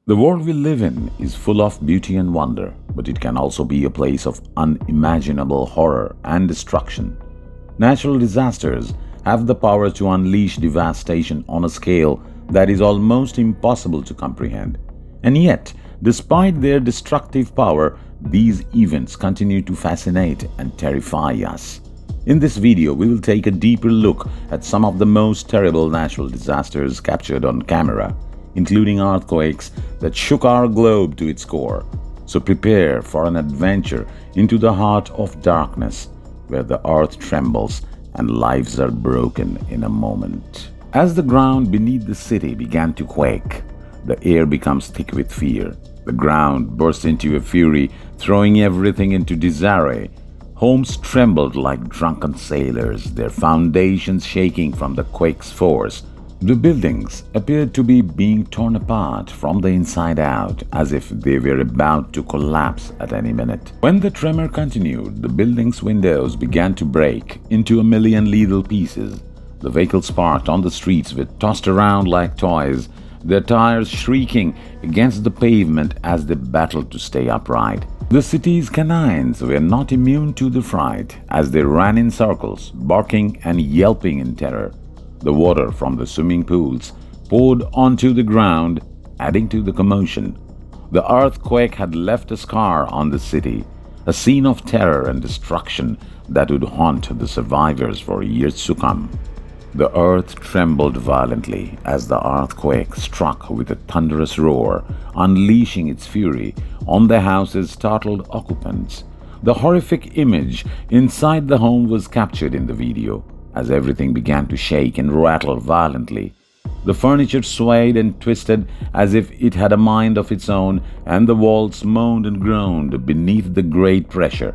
The world we live in is full of beauty and wonder, but it can also be a place of unimaginable horror and destruction. Natural disasters have the power to unleash devastation on a scale that is almost impossible to comprehend. And yet, despite their destructive power, these events continue to fascinate and terrify us. In this video, we will take a deeper look at some of the most terrible natural disasters captured on camera, including earthquakes that shook our globe to its core. So prepare for an adventure into the heart of darkness, where the earth trembles and lives are broken in a moment. As the ground beneath the city began to quake, the air becomes thick with fear. The ground burst into a fury, throwing everything into disarray. Homes trembled like drunken sailors, their foundations shaking from the quake's force. The buildings appeared to be being torn apart from the inside out, as if they were about to collapse at any minute. When the tremor continued, the building's windows began to break into a million little pieces. The vehicles parked on the streets were tossed around like toys, their tires shrieking against the pavement as they battled to stay upright. The city's canines were not immune to the fright as they ran in circles, barking and yelping in terror. The water from the swimming pools poured onto the ground, adding to the commotion. The earthquake had left a scar on the city, a scene of terror and destruction that would haunt the survivors for years to come. The earth trembled violently as the earthquake struck with a thunderous roar, unleashing its fury on the house's startled occupants. The horrific image inside the home was captured in the video as everything began to shake and rattle violently. The furniture swayed and twisted as if it had a mind of its own, and the walls moaned and groaned beneath the great pressure.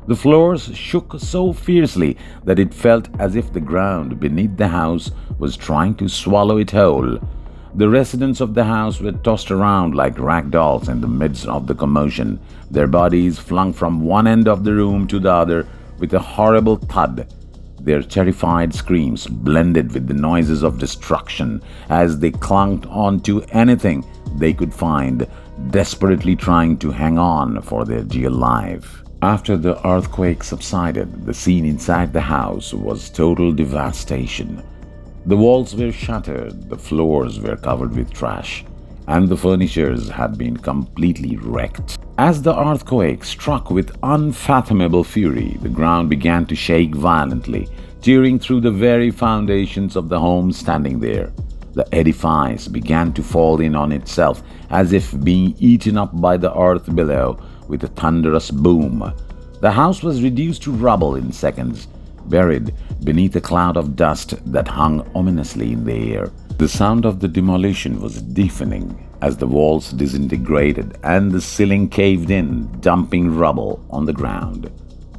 The floors shook so fiercely that it felt as if the ground beneath the house was trying to swallow it whole. The residents of the house were tossed around like rag dolls in the midst of the commotion, their bodies flung from one end of the room to the other with a horrible thud. Their terrified screams blended with the noises of destruction as they clung on to anything they could find, desperately trying to hang on for their dear life. After the earthquake subsided, the scene inside the house was total devastation. The walls were shattered, the floors were covered with trash, and the furniture had been completely wrecked. As the earthquake struck with unfathomable fury, the ground began to shake violently, tearing through the very foundations of the home standing there. The edifice began to fall in on itself as if being eaten up by the earth below with a thunderous boom. The house was reduced to rubble in seconds, buried beneath a cloud of dust that hung ominously in the air. The sound of the demolition was deafening as the walls disintegrated and the ceiling caved in, dumping rubble on the ground.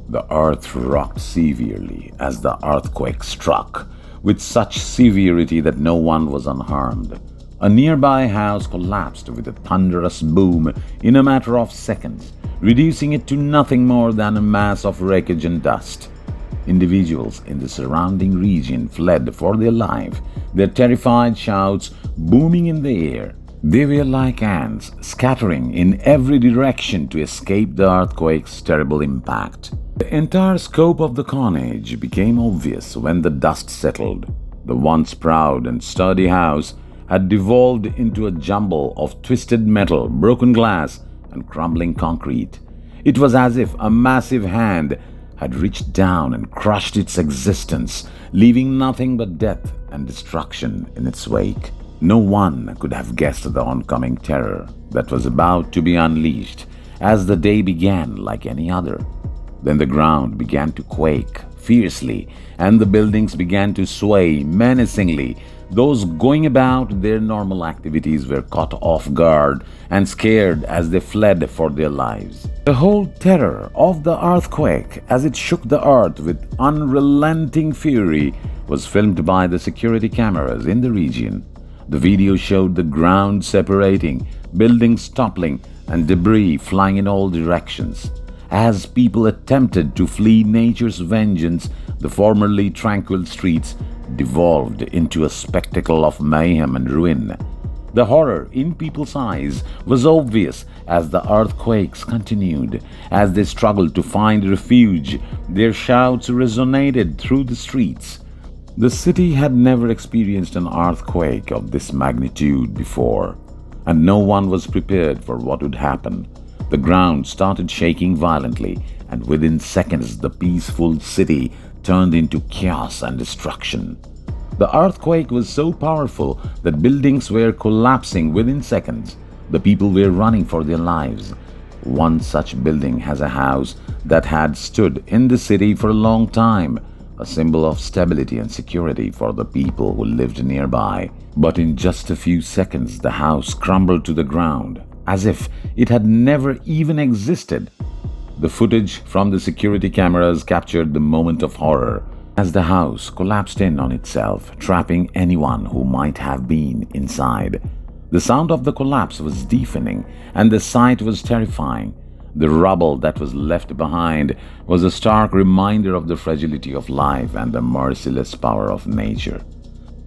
The earth rocked severely as the earthquake struck, with such severity that no one was unharmed. A nearby house collapsed with a thunderous boom in a matter of seconds, reducing it to nothing more than a mass of wreckage and dust. Individuals in the surrounding region fled for their life, their terrified shouts booming in the air. They were like ants scattering in every direction to escape the earthquake's terrible impact. The entire scope of the carnage became obvious when the dust settled. The once proud and sturdy house had devolved into a jumble of twisted metal, broken glass, and crumbling concrete. It was as if a massive hand had reached down and crushed its existence, leaving nothing but death and destruction in its wake. No one could have guessed the oncoming terror that was about to be unleashed as the day began like any other. Then the ground began to quake fiercely and the buildings began to sway menacingly. Those going about their normal activities were caught off guard and scared as they fled for their lives. The whole terror of the earthquake, as it shook the earth with unrelenting fury, was filmed by the security cameras in the region. The video showed the ground separating, buildings toppling, and debris flying in all directions. As people attempted to flee nature's vengeance, the formerly tranquil streets devolved into a spectacle of mayhem and ruin. The horror in people's eyes was obvious as the earthquakes continued. As they struggled to find refuge, their shouts resonated through the streets. The city had never experienced an earthquake of this magnitude before, and no one was prepared for what would happen. The ground started shaking violently, and within seconds, the peaceful city turned into chaos and destruction. The earthquake was so powerful that buildings were collapsing within seconds. The people were running for their lives. One such building has a house that had stood in the city for a long time, a symbol of stability and security for the people who lived nearby. But in just a few seconds, the house crumbled to the ground, as if it had never even existed. The footage from the security cameras captured the moment of horror as the house collapsed in on itself, trapping anyone who might have been inside. The sound of the collapse was deafening, and the sight was terrifying. The rubble that was left behind was a stark reminder of the fragility of life and the merciless power of nature.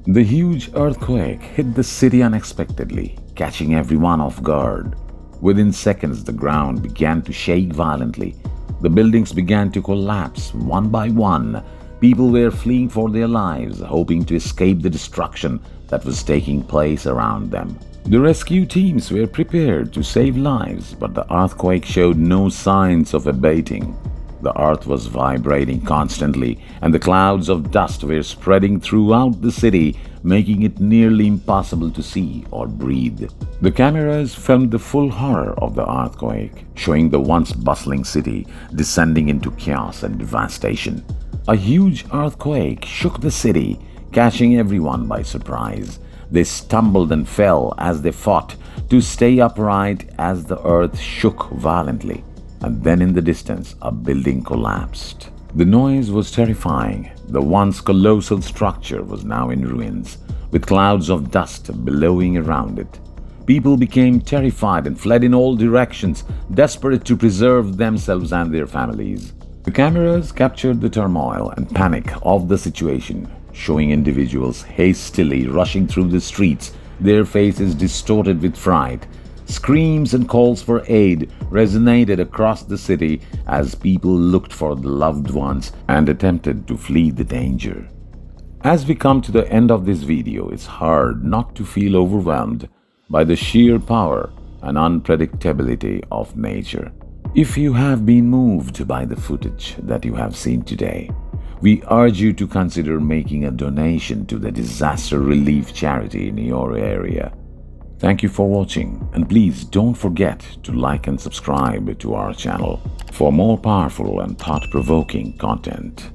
The huge earthquake hit the city unexpectedly, catching everyone off guard. Within seconds, the ground began to shake violently. The buildings began to collapse one by one. People were fleeing for their lives, hoping to escape the destruction that was taking place around them. The rescue teams were prepared to save lives, but the earthquake showed no signs of abating. The earth was vibrating constantly, and the clouds of dust were spreading throughout the city, making it nearly impossible to see or breathe. The cameras filmed the full horror of the earthquake, showing the once bustling city descending into chaos and devastation. A huge earthquake shook the city, catching everyone by surprise. They stumbled and fell as they fought to stay upright as the earth shook violently. And then in the distance, a building collapsed. The noise was terrifying. The once colossal structure was now in ruins, with clouds of dust billowing around it. People became terrified and fled in all directions, desperate to preserve themselves and their families. The cameras captured the turmoil and panic of the situation, showing individuals hastily rushing through the streets, their faces distorted with fright. Screams and calls for aid resonated across the city as people looked for the loved ones and attempted to flee the danger. As we come to the end of this video, it's hard not to feel overwhelmed by the sheer power and unpredictability of nature. If you have been moved by the footage that you have seen today, we urge you to consider making a donation to the disaster relief charity in your area. Thank you for watching, and please don't forget to like and subscribe to our channel for more powerful and thought-provoking content.